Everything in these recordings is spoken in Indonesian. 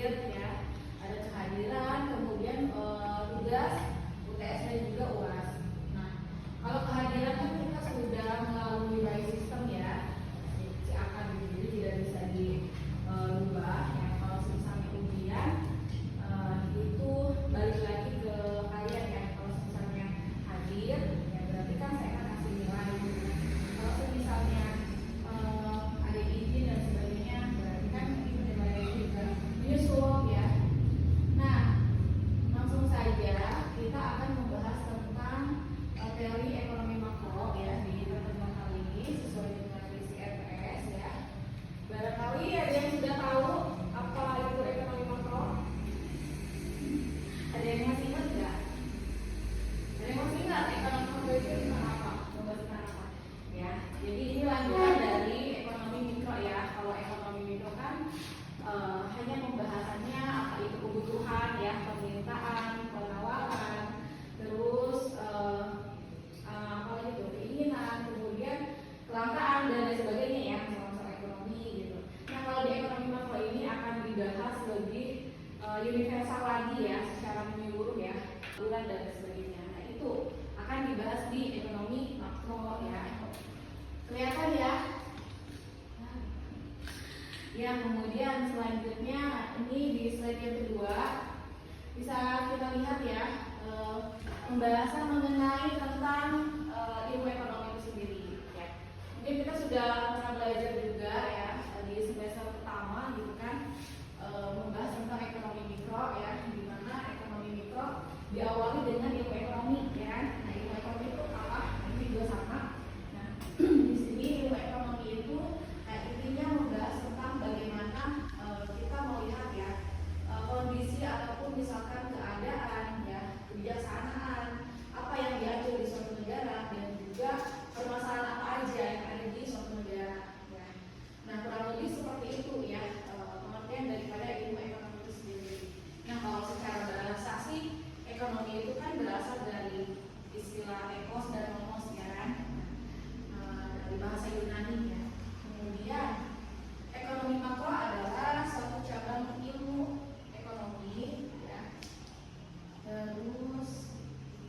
hadir ya, ada kehadiran, kemudian tugas UTS dan juga UAS. Nah, kalau kehadiran kan kita sudah melalui by system ya, si akan jadi tidak bisa dirubah ya. Kalau misalnya ujian itu balik lagi ke kalian ya. Kalau misalnya hadir ya berarti kan saya akan kasih nilai gitu. Kalau misalnya ada izin dan sebagainya berarti kan itu nilainya juga menyusul ya. Nah, langsung saja kita akan membahas tentang teori ekonomi makro ya di pertemuan kali ini sesuai dengan visi RPS ya. Barangkali ada yang sudah tahu apa itu ekonomi makro? Ada yang masih ingat nggak? Ada yang masih ingat ekonomi makro itu tentang apa? Membahas tentang apa? Ya, jadi ini lanjutan dari ekonomi mikro ya. Kalau ekonomi mikro kan hanya pembahasannya apa itu kebutuhan ya, permintaan, penawaran, terus apa lagi tuh, keinginan, kemudian kelangkaan dan lain sebagainya ya, soal ekonomi gitu. Nah, kalau di ekonomi makro ini akan dibahas lebih universal lagi ya, secara menyeluruh ya, aturan dan sebagainya. Nah, itu akan dibahas di ekonomi makro ya. Kelihatan ya? Ya, kemudian selanjutnya ini di slide yang kedua bisa kita lihat ya pembahasan mengenai tentang ilmu ekonomi itu sendiri ya. Mungkin kita sudah pernah belajar juga ya di semester pertama gitu kan, membahas tentang ekonomi mikro ya, di mana ekonomi mikro diawali dengan ilmu ekonomi ya kan. Nah, ilmu ekonomi itu apa? Ini juga sama. Nah, di sini ilmu ekonomi itu intinya membahas tentang bagaimana kita melihat ya kondisi ataupun misalkan keadaan ya, kebijaksanaan apa yang diatur di suatu negara dan juga permasalahan apa aja yang ada di suatu negara ya. Nah, kurang lebih seperti itu ya pengertian daripada ilmu ekonomi itu sendiri. Nah, kalau secara bahasa sih ekonomi itu kan berasal dari istilah ekos dan nomos ya kan, dari bahasa Yunani ya. Kemudian ekonomi makro adalah suatu cabang ilmu ekonomi ya. Terus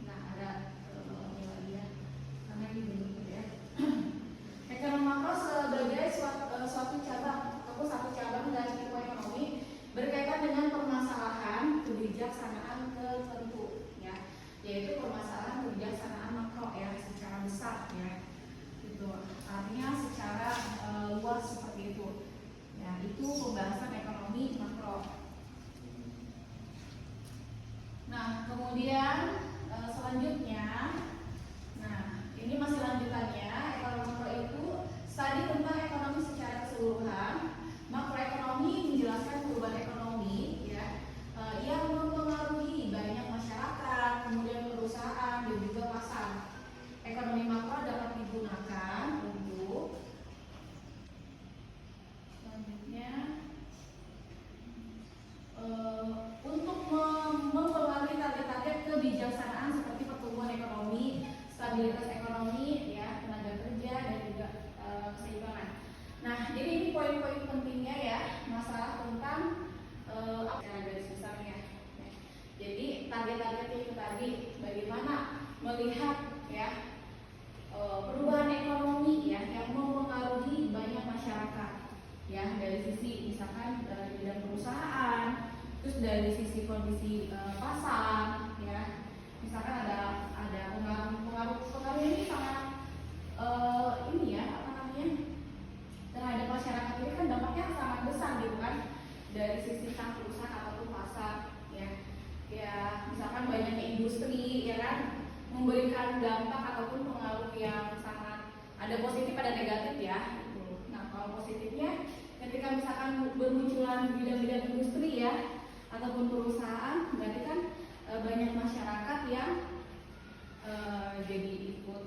nah ada ini lagi ya, karena ini belum ya. Ekonomi makro sebagai suatu cabang ataupun satu cabang dari ilmu ekonomi berkaitan dengan permasalahan kebijaksanaan tertentu ya, yaitu permasalahan kebijaksanaan makro ya, secara besar ya. Itu artinya secara luas seperti itu ya. Itu pembahasan ekonomi makro. Nah, kemudian selanjutnya, nah ini masih lanjutannya. Ekonomi makro itu studi tentang ekonomi secara keseluruhan. Makroekonomi menjelaskan perubahan ekonomi ya, yang mempengaruhi banyak masyarakat, kemudian perusahaan dan juga pasar. Ekonomi makro dapat digunakan untuk selanjutnya untuk mempengaruhi target-target kebijaksanaan seperti pertumbuhan ekonomi, stabilitas ekonomi, ya, tenaga kerja dan juga keseimbangan. Nah, jadi ini poin-poin pentingnya ya, masalah tentang garis besarnya. Ya. Jadi target-targetnya itu tadi bagaimana melihat ya perubahan ekonomi ya yang mempengaruhi banyak masyarakat ya, dari sisi misalkan dari bidang perusahaan, terus dari sisi kondisi pasar ya, misalkan ada pengaruh ini sangat ini ya apa namanya terhadap masyarakat ini kan dampaknya sangat besar gitu kan, dari sisi sang perusahaan ataupun pasar ya. Ya misalkan banyaknya industri ya kan, memberikan dampak ataupun pengaruh yang sangat ada positif ada negatif ya. Nah, kalau positifnya ketika misalkan bermunculan bidang-bidang industri ya ataupun perusahaan, berarti kan banyak masyarakat yang jadi ikut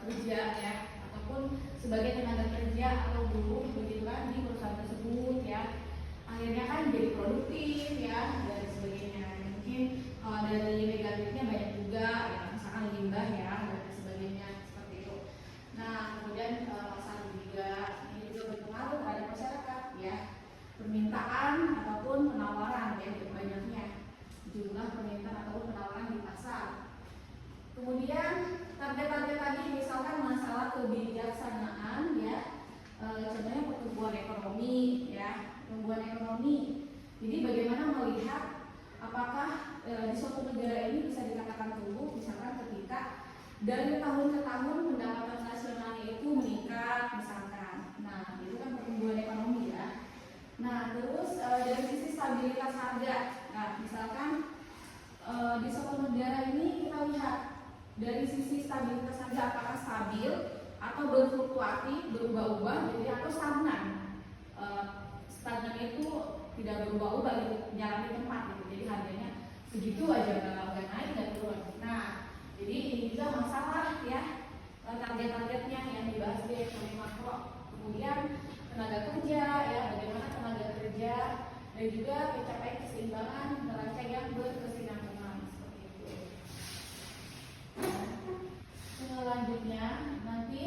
kerja ya, ataupun sebagai tenaga kerja atau buruh begitu kan di perusahaan tersebut ya. Akhirnya kan jadi produktif ya dan sebagainya. Mungkin kalau dari negatifnya banyak juga ya, misalkan limbah ya dan sebagainya seperti itu. Nah, kemudian pasar juga ini juga berpengaruh terhadap masyarakat ya, permintaan ataupun penawaran kebijaksanaan ya, contohnya pertumbuhan ekonomi ya, pertumbuhan ekonomi. Jadi bagaimana melihat apakah di suatu negara ini bisa dikatakan tumbuh, misalkan ketika dari tahun ke tahun pendapatan nasionalnya itu meningkat misalkan. Nah itu kan pertumbuhan ekonomi ya. Nah terus dari sisi stabilitas harga, nah misalkan di suatu negara ini kita lihat dari sisi stabilitas harga apakah stabil atau berfluktuatif, berubah-ubah gitu ya, atau stagnan. Stagnan itu tidak berubah-ubah gitu, jalan di tempat gitu. Jadi harganya segitu aja, nggak naik nggak turun. Nah jadi ini juga masalah ya, target-targetnya yang dibahas di ekonomi makro. Kemudian tenaga kerja ya, bagaimana tenaga kerja dan juga pencapaian keseimbangan neraca yang berkesinambungan seperti itu. Selanjutnya nanti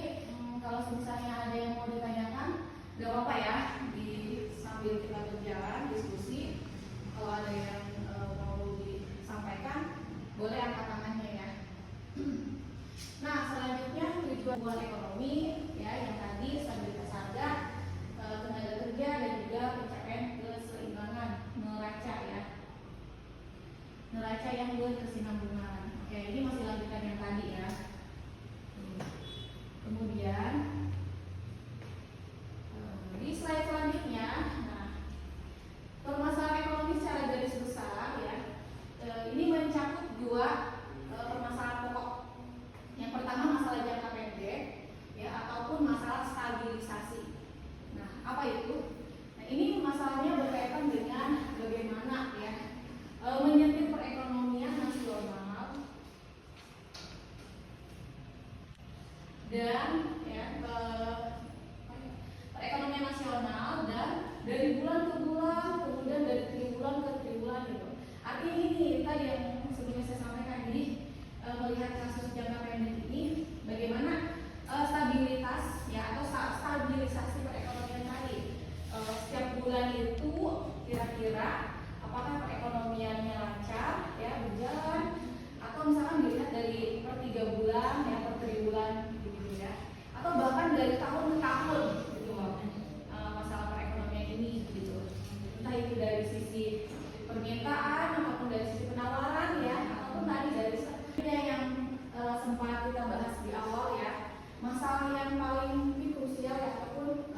kalau misalnya ada yang mau ditanyakan, gak apa-apa ya, sambil kita berjalan diskusi. Kalau ada yang mau disampaikan, boleh angkat tangannya ya. Nah selanjutnya tujuan ekonomi ya, yang tadi stabilitas harga, tenaga kerja dan juga pencapaian keseimbangan neraca ya, neraca yang berkesinambungan. Oke, ini masih lanjutan yang tadi ya. Kemudian di slide selanjutnya, nah, permasalahan ekonomi secara garis besar ya, ini mencakup dua permasalahan pokok. Yang pertama masalah jangka pendek ya, ataupun masalah stabilisasi. Nah apa itu? Nah ini masalahnya berkaitan dengan bagaimana ya menyetir perekonomian nasional dan ya, perekonomian nasional dan dari bulan ke bulan, kemudian dari triwulan ke triwulan gitu. Artinya ini tadi yang sebelumnya saya sampaikan, jadi melihat kasus jangka pendek ini bagaimana stabilitas ya atau stabilisasi perekonomian tadi. Setiap bulan itu kira-kira apakah perekonomiannya lancar ya, berjalan, atau misalkan dilihat dari per 3 bulan ya, per triwulan gitu ya, atau bahkan dari tahun ke tahun gitu masalah perekonomian ini gitu. Entah itu dari sisi permintaan ataupun dari sisi penawaran ya, ataupun tadi dari yang sempat kita bahas di awal ya, masalah yang paling krusial ya, ataupun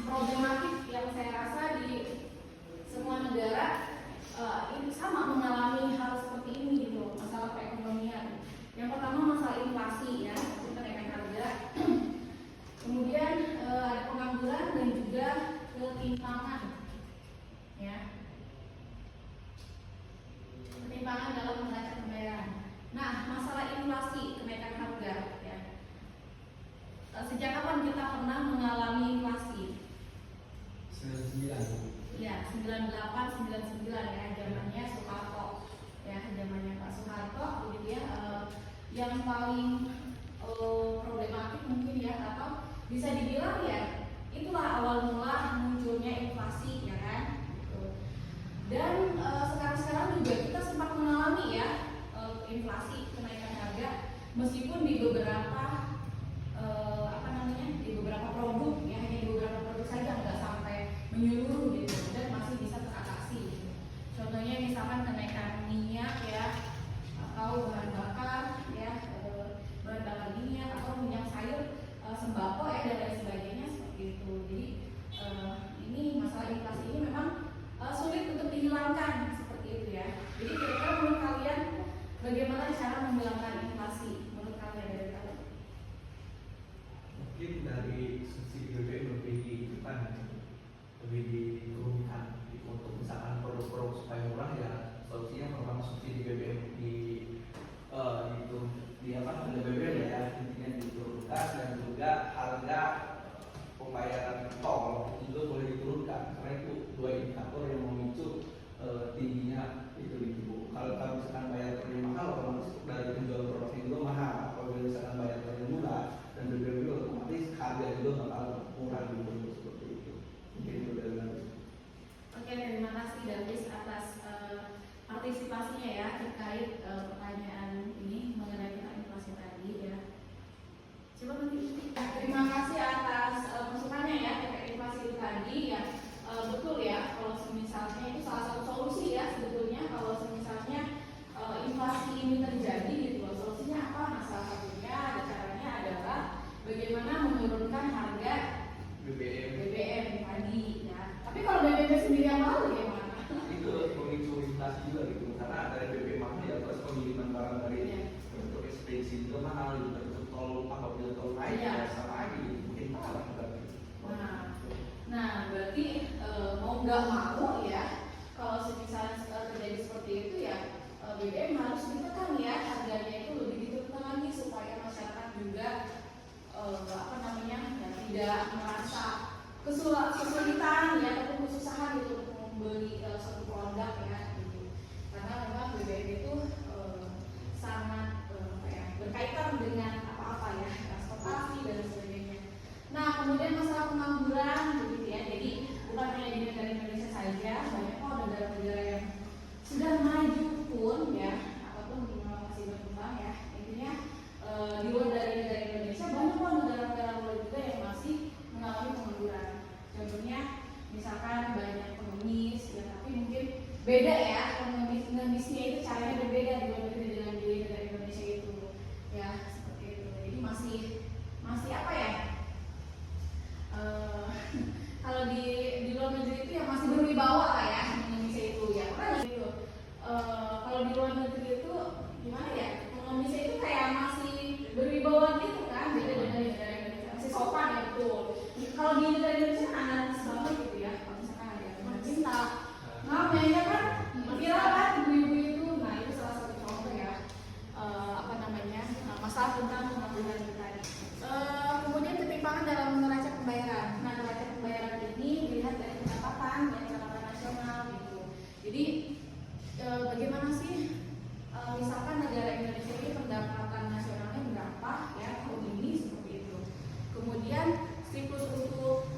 problematik yang saya rasa di semua negara ini sama mengalami hal seperti ini gitu, masalah perekonomian. Yang pertama masalah inflasi ya, kenaikan harga. Kemudian ada pengangguran dan juga ketimpangan ya, ketimpangan dalam neraca pembayaran. Nah masalah inflasi, kenaikan harga ya, sejak kapan kita pernah mengalami inflasi? 99. Ya, 98, 99 ya, zamannya Soeharto. Ya, zamannya Pak Soeharto begitu ya. Yang paling problematik mungkin ya, atau bisa dibilang ya, itulah awal mula munculnya inflasi ya kan. Dan sekarang juga kita sempat mengalami ya inflasi, kenaikan harga, meskipun di beberapa di beberapa produk ya, hanya di beberapa produk saja, nggak sampai menyeluruh gitu, dan masih bisa teratasi gitu. Contohnya misalkan kenaikan minyak ya, atau bahan bakar ya, bahan bakar minyak atau minyak sayur, sembako ya, dan lain sebagainya seperti itu. Jadi ini masalah inflasi ini memang sulit untuk dihilangkan seperti itu ya. Jadi kira-kira menurut kalian bagaimana cara menghilangkan inflasi menurut kalian dari kalian? Mungkin dari subsidi BBM lebih di depan, lebih diturunkan untuk misalkan produk-produk supaya murah ya, solusinya memang subsidi BBM di harga BBM ya, intinya diturunkan, dan juga harga pembayaran tol itu boleh diturunkan, karena itu dua indikator yang memicu tingginya itu. Kalau misalkan bayar tolnya mahal, otomatis dari penjual produknya juga mahal. Kalau misalkan bayar tolnya murah dan BBM juga otomatis harga juga bakal murah gitu, seperti itu. Mungkin itu dari kami. Oke, terima kasih Davis atas partisipasinya ya terkait sini juga mahal gitu, tapi tol apabila tol naik Iya. ya sama aja gitu, mungkin parah berarti. Nah berarti mau nggak mau ya, kalau misalnya terjadi seperti itu ya BBM harus ditekan ya, harganya itu lebih ditekan lagi supaya masyarakat juga apa namanya ya, tidak merasa kesulitan ya ataupun kesusahan gitu untuk membeli suatu produk ya gitu. Karena memang BBM itu sangat apa ya, berkaitan dengan apa-apa ya, transportasi dan sebagainya. Nah kemudian masalah pengangguran begitu ya, jadi bukan hanya di negara Indonesia saja, banyak kok negara-negara yang sudah maju pun ya, ataupun masih berkembang ya, intinya di luar dari negara Indonesia banyak kok negara-negara luar juga yang masih mengalami pengangguran. Contohnya misalkan banyak pengemis ya, tapi mungkin beda ya, pengemisnya itu caranya berbeda di luar negeri dengan di negara Indonesia itu ya, seperti itu. Jadi masih apa ya, kalau di luar negeri itu ya masih berwibawa lah ya Indonesia itu ya, karena gitu. Kalau di luar negeri itu gimana ya, Indonesia itu kayak masih berwibawa gitu kan, beda dengan negara Indonesia, masih sopan ya betul. Kalau di negara Indonesia anarkis banget gitu ya, kalau misalkan ada yang cinta, namanya kan viral kan ibu-ibu itu, nah itu salah satu contoh ya apa namanya masalah tentang pengangguran itu tadi. Kemudian ketimpangan dalam neraca pembayaran. Nah neraca pembayaran ini dilihat dari pendapatan dan catatan nasional gitu. Jadi bagaimana sih misalkan negara Indonesia ini pendapatan nasionalnya berapa ya tahun ini seperti itu. Kemudian siklus untuk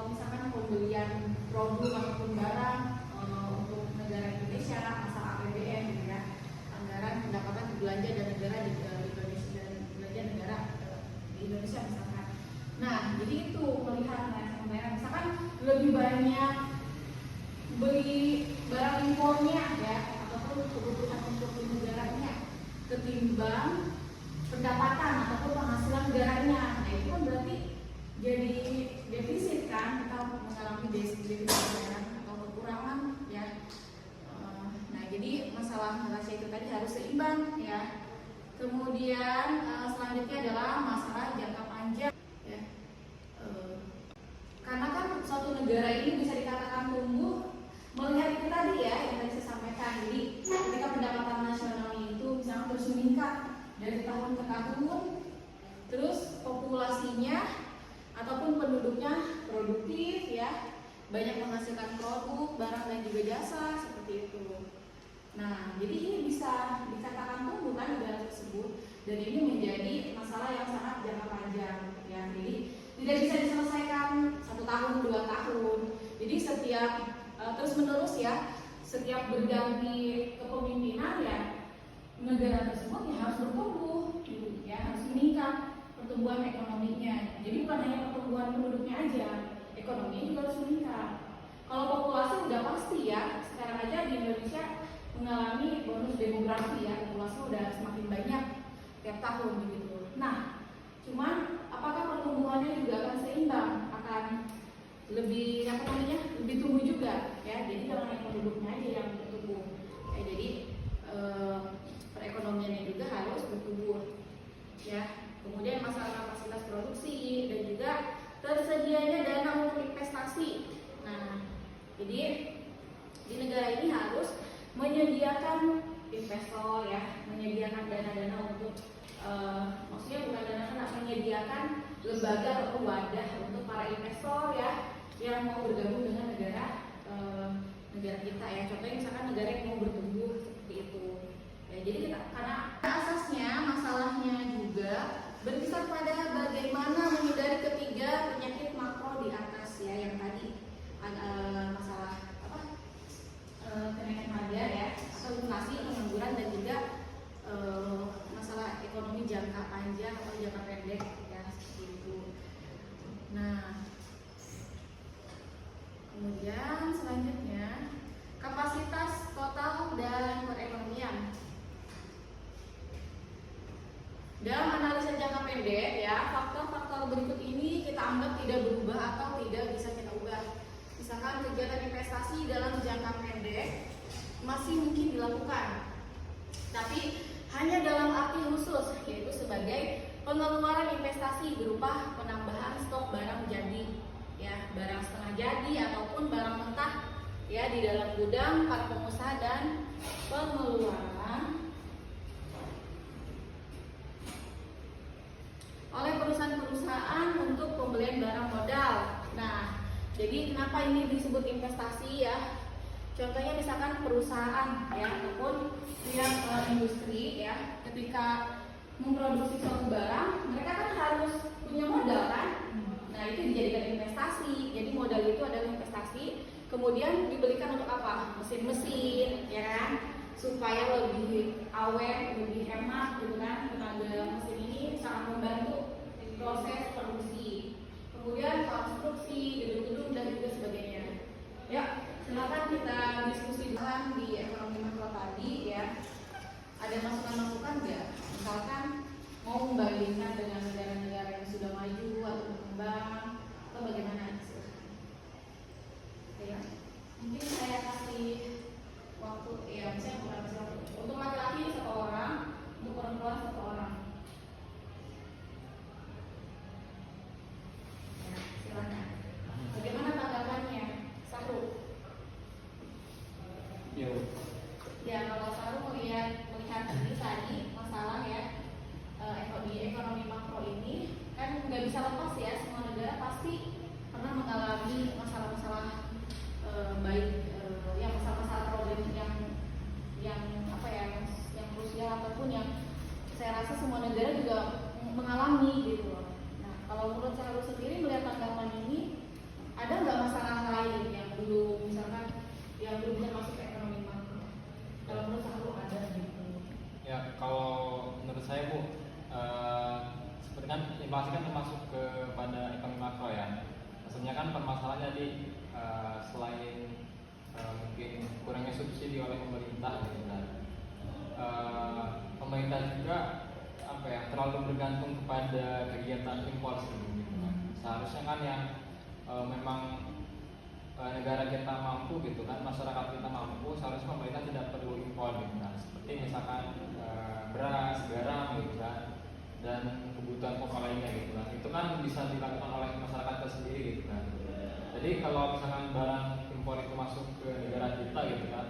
misalkan pembelian produk ataupun barang untuk negara Indonesia, masalah APBN gitu ya, anggaran pendapatan belanja dan negara di Indonesia dan belanja negara di Indonesia misalkan. Nah jadi itu melihat neraca pembayaran, misalkan lebih banyak beli barang impornya ya ataupun kebutuhan untuk di negaranya ketimbang pendapatan ataupun penghasilan negaranya. Nah itu kan berarti jadi defisit kan, kita mengalami defisit pembayaran atau kekurangan ya. Nah jadi masalah neraca itu tadi harus seimbang ya. Kemudian selanjutnya adalah masalah jangka panjang ya. Karena kan suatu negara ini bisa dikatakan tumbuh melihat itu tadi ya yang tadi saya sampaikan. Jadi ketika pendapatan nasionalnya itu misalnya terus meningkat dari tahun ke tahun, terus populasinya ataupun penduduknya produktif ya, banyak menghasilkan produk, barang dan juga jasa seperti itu. Nah, jadi ini bisa dikatakan tumbuh kan negara tersebut, dan ini menjadi masalah yang sangat jangka panjang ya. Jadi tidak bisa diselesaikan 1 tahun, 2 tahun. Jadi setiap terus menerus ya, setiap berganti kepemimpinan ya, negara tersebut ya harus bertumbuh ya, harus meningkat pertumbuhan ekonominya. Jadi bukan hanya pertumbuhan penduduknya aja, ekonominya juga harus meningkat. Kalau populasi udah pasti ya, sekarang aja di Indonesia mengalami bonus demografi ya, populasi udah semakin banyak tiap tahun begitu. Nah, cuman apakah pertumbuhannya juga akan seimbang, akan lebih apa namanya, lebih tumbuh juga ya. Jadi jangan hanya penduduknya aja yang bertumbuh ya, jadi perekonomiannya juga harus bertumbuh ya. Kemudian masalah kapasitas produksi dan juga tersedianya dana untuk investasi. Nah, jadi di negara ini harus menyediakan investor ya, menyediakan dana-dana untuk maksudnya bukan dana, menyediakan lembaga atau wadah untuk para investor ya yang mau bergabung dengan negara kita ya. Contohnya misalkan negara yang mau bertumbuh seperti itu ya. Jadi karena asasnya masalahnya juga berkisar pada bagaimana menghindari ketiga penyakit makro di atas ya, yang tadi masalah apa kenaikan harga ya, atau inflasi, pengangguran, dan juga masalah ekonomi jangka panjang atau jangka pendek ya, seperti itu. Nah, kemudian selanjutnya kapasitas total dan perekonomian. Dalam analisa jangka pendek ya, faktor-faktor berikut ini kita anggap tidak berubah atau tidak bisa kita ubah. Misalkan kegiatan investasi dalam jangka pendek masih mungkin dilakukan, tapi hanya dalam arti khusus, yaitu sebagai pengeluaran investasi berupa penambahan stok barang jadi, ya, barang setengah jadi ataupun barang mentah, ya, di dalam gudang para pengusaha, dan pengeluaran oleh perusahaan-perusahaan untuk pembelian barang modal. Nah, jadi kenapa ini disebut investasi, ya? Contohnya misalkan perusahaan, ya, ataupun pihak industri, ya, ketika memproduksi suatu barang, mereka kan harus punya modal, kan? Nah, itu dijadikan investasi. Jadi modal itu adalah investasi, kemudian dibelikan untuk apa? Mesin-mesin, ya kan? Supaya lebih awet, lebih hemat, gitu kan? Tenaga mesin ini sangat membantu proses produksi. Kemudian konstruksi, gedung-gedung, dan juga sebagainya. Ya, silakan kita diskusi di ekonomi makro tadi, ya. Ada masukan-masukan nggak? Misalkan mau membandingkan dengan negara-negara yang sudah maju atau berkembang, atau bagaimana? Ya, mungkin saya kasih waktu, ya, misalnya bukan kasih waktu. Untuk laki-laki 1 orang, untuk perempuan 1 orang. Ya, silakan. Bagaimana tanggapannya, Sahrul? Ya, kalau Sahrul melihat ini tadi masalah, ya, di ekonomi makro ini kan nggak bisa lepas, ya, semua negara pasti pernah mengalami masalah-masalah baik yang masalah-masalah problem yang apa ya, yang krusial ataupun yang saya rasa semua negara juga mengalami, gitu loh. Nah, kalau menurut Sahrul sendiri melihat tanggapan ini, ada nggak masalah lain yang belum, misalkan yang belum bisa masuk ke ekonomi makro? Kalau menurut Sahrul ada, gitu. Ya, kalau menurut saya, Bu, seperti kan inflasi kan termasuk kepada ekonomi makro, ya. Maksudnya kan permasalahannya di selain mungkin kurangnya subsidi oleh pemerintah, gitu kan. Pemerintah juga apa ya, terlalu bergantung kepada kegiatan impor, gitu kan. Seharusnya kan yang memang negara kita mampu, gitu kan, masyarakat kita mampu, seharusnya pemerintah tidak perlu impor, gitu kan. Seperti misalkan beras, garam, gitu kan, dan kebutuhan pokok lainnya, gitu kan. Itu kan bisa dilakukan oleh masyarakat kita sendiri, gitu kan. Jadi kalau misalkan barang impor itu masuk ke negara kita, gitu kan,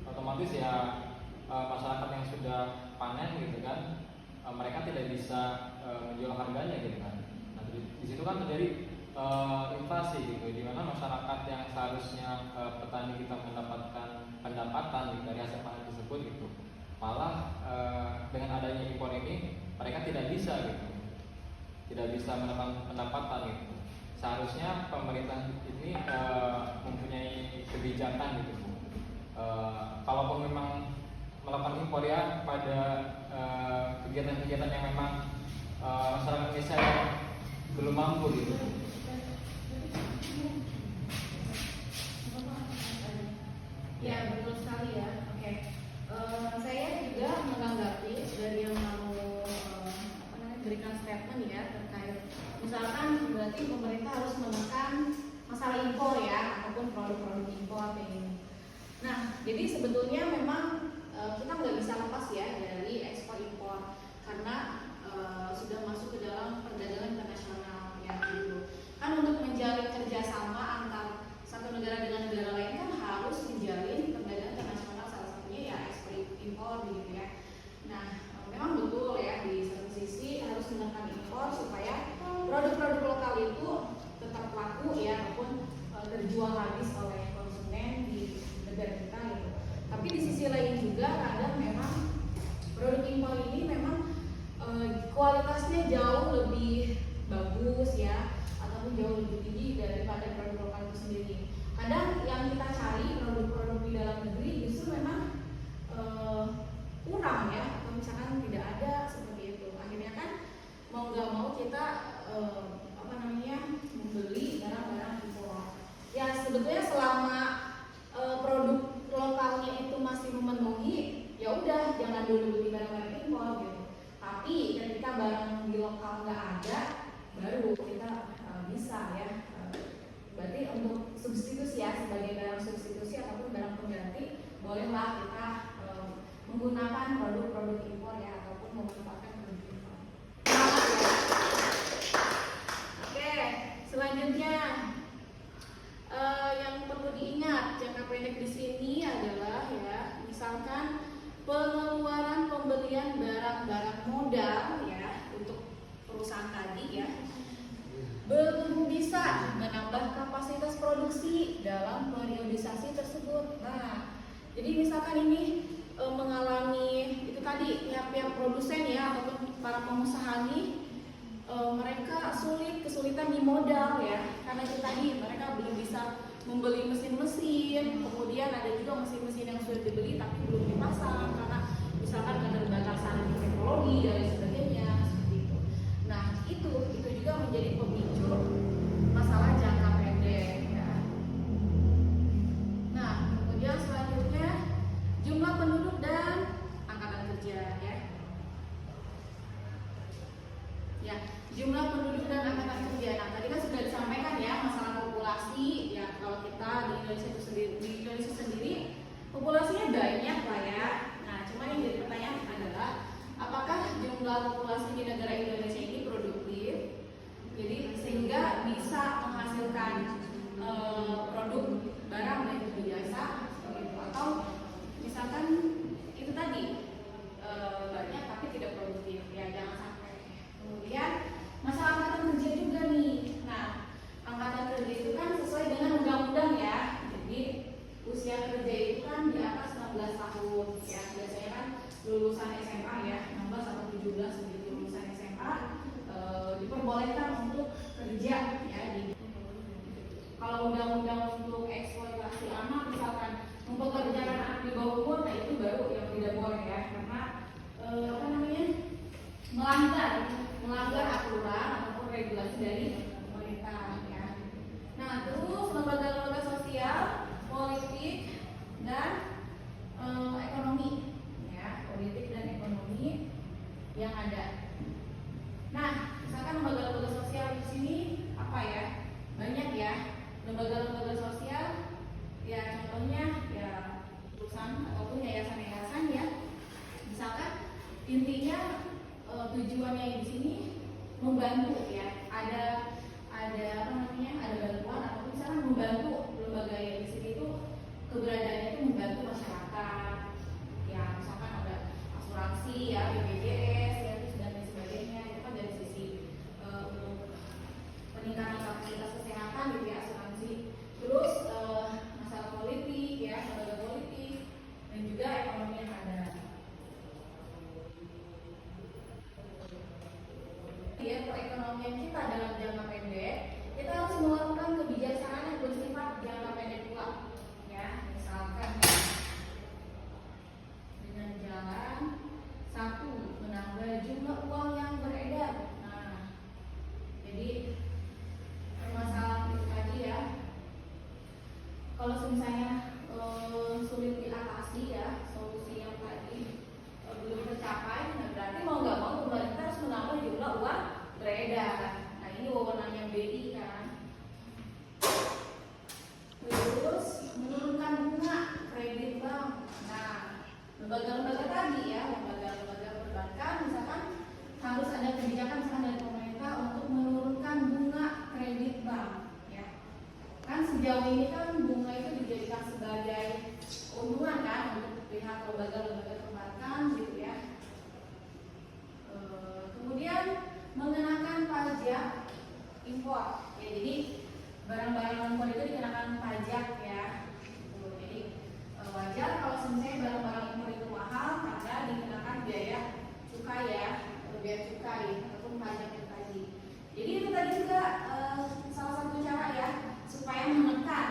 otomatis ya masyarakat yang sudah panen, gitu kan, mereka tidak bisa menjual harganya, gitu kan. Nah, di situ kan terjadi inflasi, gitu, di mana masyarakat yang seharusnya petani kita mendapatkan pendapatan, gitu, dari hasil panen tersebut, gitu, malah dengan adanya impor ini mereka tidak bisa, gitu, tidak bisa mendapatkan pendapatan, gitu. Seharusnya pemerintah ini mempunyai kebijakan, gitu, Bu. Kalaupun memang melakukan impor, ya, pada kegiatan-kegiatan yang memang masyarakat Indonesia yang belum mampu, gitu. Ya, betul sekali, ya. Oke. Saya juga menanggapi dari yang mau berikan statement, ya, terkait misalkan berarti pemerintah harus menekan masalah impor, ya, ataupun produk-produk impor ini. Nah, jadi sebetulnya memang kita nggak bisa lepas, ya, dari ekspor impor karena sudah masuk ke dalam perdagangan internasional, ya, gitu. Kan untuk menjalin kerjasama antar satu negara dengan negara lain kan harus menjalin perdagangan internasional, salah satunya ya ekspor impor, gitu, ya. Nah, memang betul, ya, di satu sisi harus menekan impor supaya produk-produk lokal itu tetap laku, ya, ataupun terjual habis oleh konsumen di negara kita, gitu. Tapi di sisi lain juga kadang memang produk impor ini memang kualitasnya jauh lebih bagus, ya, ataupun jauh lebih tinggi daripada produk lokal itu sendiri. Kadang yang kita cari produk-produk di dalam negeri justru memang kurang, ya, atau misalkan tidak ada seperti itu. Akhirnya kan mau nggak mau kita membeli barang-barang impor. Ya, sebetulnya selama produk lokalnya itu masih memenuhi, ya udah jangan dulu beli barang-barang impor, gitu. Tapi ketika barang di lokal nggak ada, baru kita bisa, ya. Berarti untuk substitusi, ya, sebagai barang substitusi ataupun barang pengganti, bolehlah kita menggunakan produk-produk impor ya, ataupun memanfaatkan produk impor. Nah, ya. Oke, selanjutnya yang perlu diingat jangka pendek di sini adalah ya, misalkan pengeluaran pembelian barang-barang modal ya untuk perusahaan tadi ya, belum bisa menambah kapasitas produksi dalam periodisasi tersebut. Nah, jadi misalkan ini mengalami itu tadi pihak-pihak produsen ya ataupun para pengusaha ini mereka kesulitan di modal ya, karena itu tadi mereka belum bisa membeli mesin-mesin, kemudian ada juga mesin-mesin yang sudah dibeli tapi belum dipasang karena misalkan keterbatasan teknologi dan lain sebagainya seperti itu. Nah itu juga menjadi pemicu masalah jangka pendek ya. Nah kemudian selanjutnya jumlah penduduk dan angkatan kerja ya. Ya, jumlah penduduk dan angkatan kerja. Nah, tadi kan sudah disampaikan ya masalah populasi. Ya, kalau kita di Indonesia sendiri populasinya banyak lah ya. Nah, cuma yang jadi pertanyaan adalah apakah jumlah populasi di negara Indonesia ini produktif? Jadi sehingga bisa menghasilkan produk barang dan juga jasa gitu. Atau misalkan itu tadi banyak tapi tidak produktif. Ya, jangan sampai. Kemudian masalah angkatan kerja juga nih. Nah, angkatan kerja itu kan sesuai dengan undang-undang ya. Jadi usia kerja itu kan di atas 16 tahun ya. Biasanya kan lulusan SMA ya, 16 atau 17 begitu lulusan SMA diperbolehkan untuk kerja ya di. Kalau undang-undang untuk eksploitasi anak misalkan mempekerjakan anak di bawah umur, nah itu baru yang tidak boleh ya, karena melanggar aturan ataupun regulasi dari pemerintah ya. Nah terus lembaga-lembaga sosial, politik dan ekonomi ya, politik dan ekonomi yang ada. Nah misalkan lembaga-lembaga sosial di sini apa ya, banyak ya lembaga-lembaga sosial ya, contohnya ya perusahaan ataupun yayasan-yayasan ya. Misalkan intinya tujuannya di sini membantu ya, ada bantuan atau misalkan membantu lembaga yang di sini itu keberadaannya itu membantu masyarakat ya, misalkan ada asuransi ya, BPJS ya, dan lain sebagainya. Itu kan dari sisi untuk peningkatan fasilitas kesehatan gitu ya, asuransi. Terus masalah politik ya, lembaga politik dan juga ekonomi yang ada. Ya, perekonomian kita dalam jangka pendek, kita harus melakukan kebijaksanaan yang bersifat jangka pendek pula ya. Misalkan dengan jalan satu, menambah jumlah uang yang beredar. Nah, jadi permasalahan itu tadi ya, kalau misalnya sulit diatasi ya, solusi yang tadi belum tercapai, nah berarti mau nggak mau pemerintah harus menambah jumlah uang beredar. Nah ini wewenangnya BI kan. Terus menurunkan bunga kredit bank. Nah lembaga-lembaga tadi ya, lembaga-lembaga perbankan misalkan harus ada kebijakan misalkan dari pemerintah untuk menurunkan bunga kredit bank ya. Kan sejauh ini kan bunga itu dijadikan sebagai keuntungan kan untuk pihak lembaga-lembaga perbankan gitu ya. Kemudian mengenakan pajak impor ya, jadi barang-barang impor itu dikenakan pajak ya. Jadi wajar kalau misalnya barang-barang impor itu mahal karena dikenakan biaya cukai ya, biaya cukai ataupun pajak yang tadi. Jadi itu tadi juga salah satu cara ya supaya menekan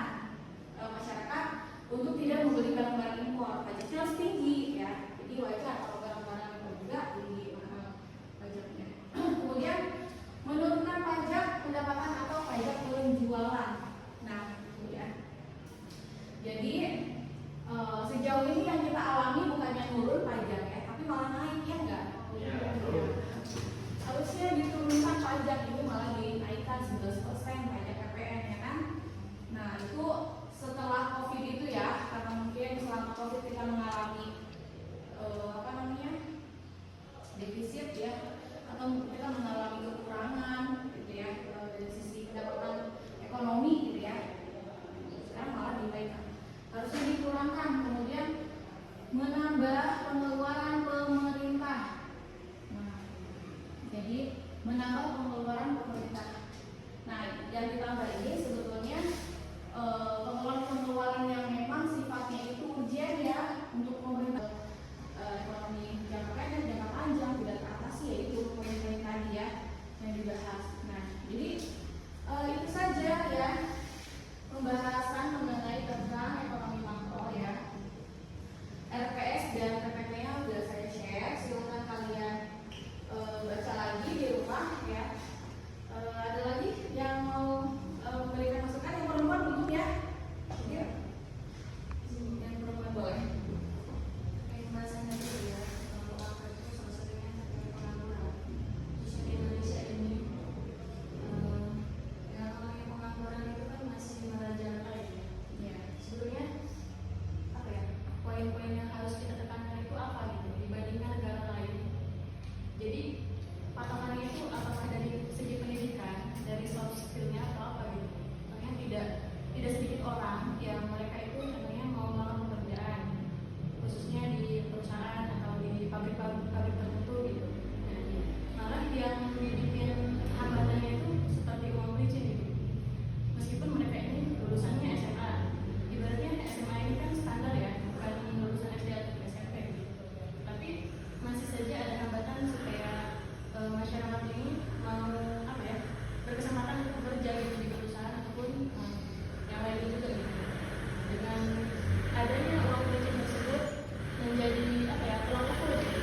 poin-poin yang harus kita tekankan itu apa gitu dibandingkan negara lain. Jadi patokannya itu apakah dari segi pendidikan, dari soft skillnya atau apa gitu. Makanya tidak sedikit orang yang mereka itu contohnya mau melamar pekerjaan, khususnya di perusahaan atau di pabrik-pabrik tertentu gitu. Nah, malah yang bikin hambatannya itu seperti uang licin gitu. Meskipun mereka ini lulusannya SMA, ibaratnya SMA ini kan standar ya, bukan lulusan SD atau SMP gitu. Tapi masih saja ada hambatan supaya masyarakat ini mau apa ya berkesempatan untuk bekerja gitu di perusahaan ataupun yang lain juga gitu. Dengan adanya uang licin tersebut menjadi apa ya tolak ukur gitu.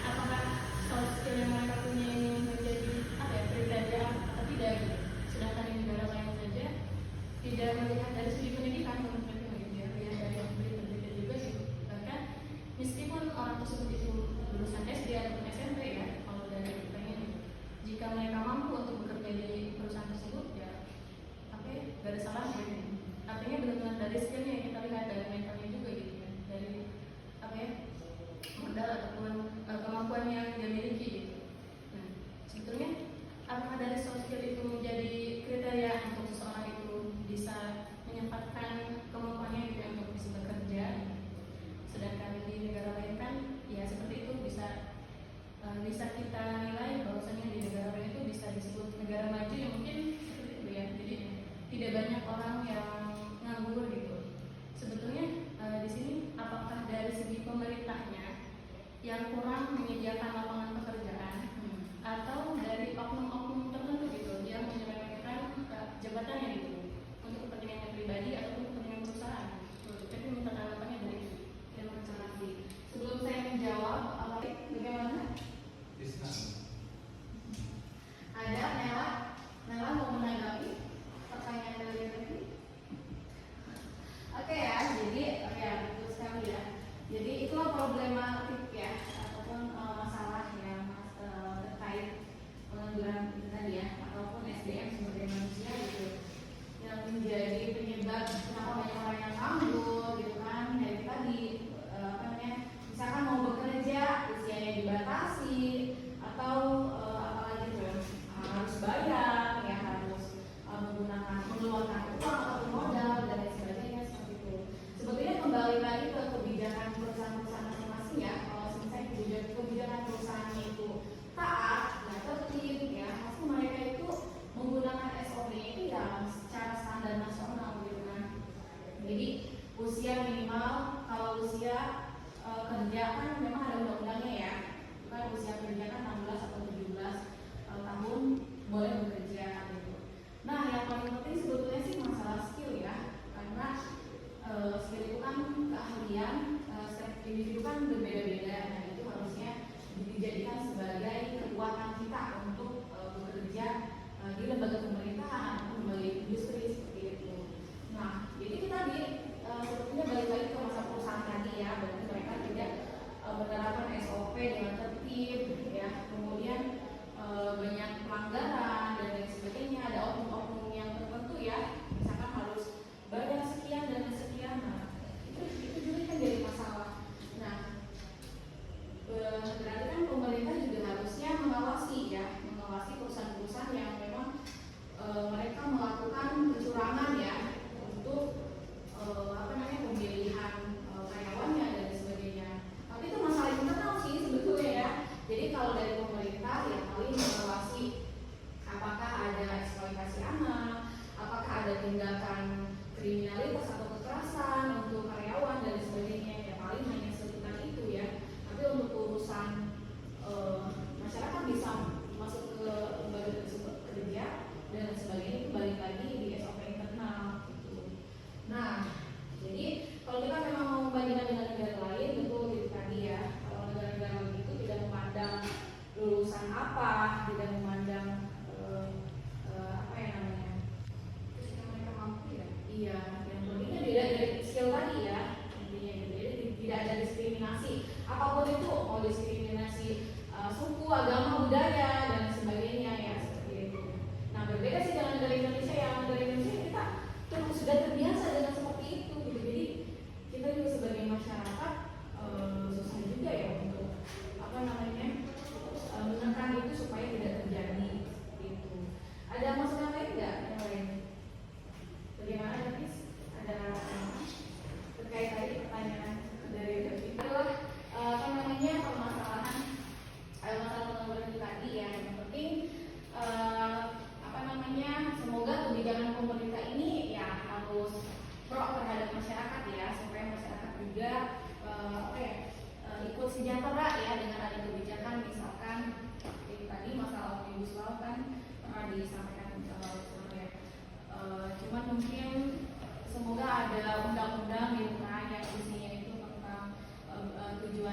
Apakah soft skill yang mereka punya ini menjadi apa ya kriteria atau tidak gitu. Sedangkan di negara lain saja tidak melihat dari segi pendidikan menurut mereka gitu ya, lihat dari yang pendidikan juga gitu. Bahkan meskipun orang tersebut itu lulusan SD ataupun SMP ya, kalau dari kitanya jika mereka mampu untuk bekerja di perusahaan tersebut ya apa ya, gak ada salahnya gitu. Artinya benar-benar dari skillnya yang kita lihat, dari mentalnya juga gitu ya, dari apa ya modal ataupun kemampuan yang dia miliki gitu. Nah, sebetulnya apakah dari soft skill itu menjadi kriteria untuk seseorang itu bisa menyempatkan kemampuannya gitu ya, untuk bisa bekerja, sedangkan di negara lain kan ya seperti itu bisa kita nilai bahwasanya di negara lain itu bisa disebut negara maju yang mungkin seperti itu ya. Jadi tidak banyak orang yang nganggur gitu. Sebetulnya di sini apakah dari segi pemerintahnya yang kurang menyediakan lapangan pekerjaan atau dari oknum-oknum tertentu gitu yang menyelewengkan jabatannya gitu untuk kepentingan pribadi ataupun kepentingan perusahaan. Tapi minta tanggapannya dari yang mencermati. Sebelum saya menjawab, bagaimana? Ada Nela mau menanggapi pertanyaan dari tadi? Oke ya, jadi ya betul sekali ya. Jadi itulah problematik ya ataupun masalah yang terkait pengangguran itu tadi ya, ataupun SDM sumber daya manusia gitu yang menjadi penyebab kenapa banyak orang yang nganggur gitu kan. Dari tadi apa namanya, misalkan mau bekerja usianya dibatasi atau apalagi tuh harus bayar ya, harus mengeluarkan uang atau modal dan lain sebagainya seperti itu. Sebetulnya kembali lagi ke kebijakan perusahaan-perusahaan masing-masing ya. Kalau misalnya kebijakan perusahaannya itu taat, ya tertib ya, pasti mereka itu menggunakan SOP itu ya secara standar nasional gitu kan. Jadi usia minimal, kalau usia kerja kan memang ada undang-undangnya ya, kan usia kerja kan 16 atau 17 tahun boleh bekerja gitu. Nah yang paling penting sebetulnya sih masalah skill ya, karena skill itu kan keahlian, setiap individu kan berbeda-beda. Nah itu harusnya dijadikan sebagai kekuatan kita untuk bekerja di lembaga pemerintahan atau lembaga industri seperti itu. Nah jadi kita sebetulnya balik lagi ke masa perusahaan tadi ya, berarti mereka tidak menerapkan SOP dengan tertib ya, kemudian banyak pelanggaran dan lain sebagainya, ada oknum-oknum yang tertentu ya, misalkan harus bayar sekian dan sekian. Nah itu juga kan jadi masalah. Nah berarti kan pemerintah juga harusnya mengawasi perusahaan-perusahaan yang memang mereka melakukan kecurangan ya untuk pemilihan karyawannya dan sebagainya. Tapi itu masalah internal sih sebetulnya ya. Jadi kalau dari pemerintah ya paling mengawasi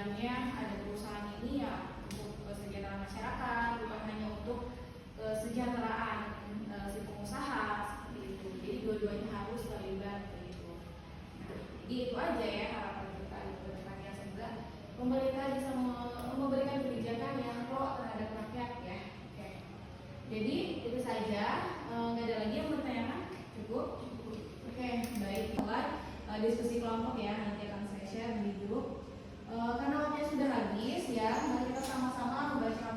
tujuannya ada perusahaan ini ya untuk kesejahteraan masyarakat, bukan hanya untuk kesejahteraan si pengusaha seperti itu. Jadi dua-duanya harus terlibat gitu. Nah, jadi itu aja ya harapan kita gitu. Makanya semoga pemerintah bisa memberikan kebijakan yang pro terhadap rakyat ya. Oke. Jadi itu saja. Nggak ada lagi yang bertanya? Cukup? Oke, baik. Mulai diskusi kelompok ya. Nanti akan saya share di grup. Karena waktunya sudah habis ya, mari kita sama-sama membaca